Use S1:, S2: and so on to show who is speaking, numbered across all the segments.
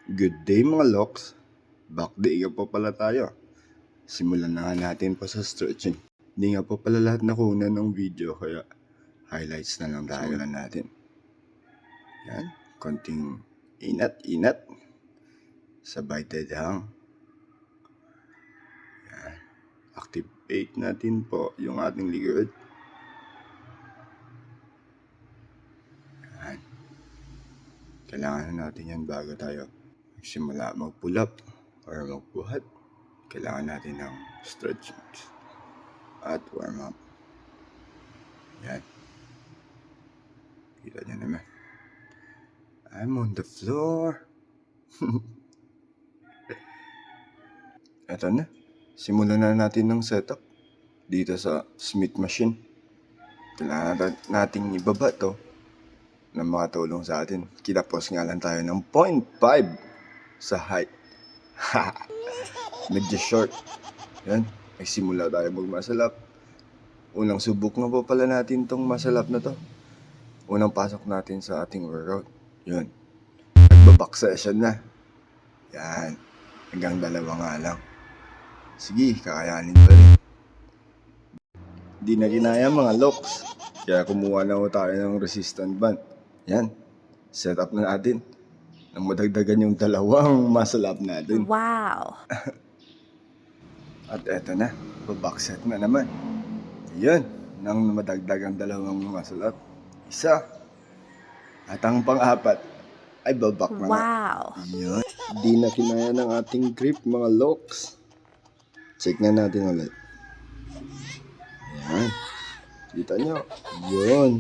S1: Good day mga loks. Back day nga po pala tayo. Simulan na nga natin po sa stretching. Hindi nga po pala lahat nakuha ng video kaya highlights na lang tayo. Simulan natin. Yan, konting inat-inat. Sabay tedhang. Yan. Activate natin po yung ating likod. Yan. Kailangan natin yan bago tayo simula mag-pull up or magbuhat. Kailangan natin ng stretching at warm up. Yan. Kita nyo naman. I'm on the floor. Eto na. Simulan na natin ng setup dito sa Smith machine. Kailangan nating ibaba to na makatulong sa atin. Kitapos nga lang tayo ng 0.5 sa height. Medyo short. Yan. Nagsimula tayo mag-muscle up. Unang subok na po pala natin tong muscle up na to. Unang pasok natin sa ating workout. Yun. Nagbaback session na. Yan. Hanggang 2 nga lang. Sige, kakayanin pa rin. Di na ginaya mga loks. Kaya kumuha na ho tayo ng resistant band. Yan. Set up na natin. Nang madagdagan yung 2 muscle up natin.
S2: Wow!
S1: At eto na. Back set na naman. Yan. Nang madagdagan 2 muscle up. Isa. At ang pang-4 ay babak na nga.
S2: Wow!
S1: Yan. Di na kinaya ng ating grip mga loks. Check na natin ulit. Yan. Kita nyo. Yun.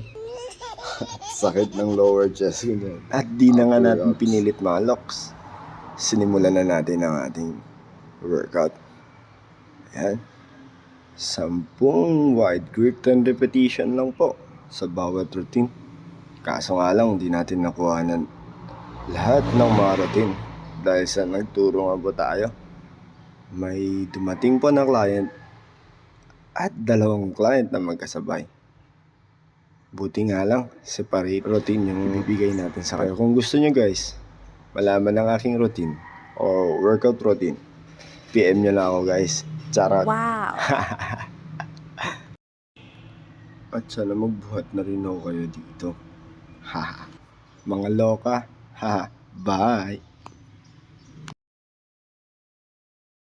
S1: Sakit ng lower chest ko na. At di na nga natin pinilit mga loks. Sinimulan na natin ang ating workout. Yan. 10 wide grip 10 repetition lang po sa bawat routine. Kaso nga lang, di natin nakuha ng lahat ng mga routine. Dahil sa nagturo nga po tayo, may dumating po na client at 2 client na magkasabay. Buti nga lang, separate routine yung ibibigay natin sa kayo. Kung gusto nyo guys, malaman ang aking routine o workout routine, PM nyo lang ako guys. Charot.
S2: Wow!
S1: At sana magbuhat na rin ako kayo dito. Haha. Mga loka. Haha. Bye.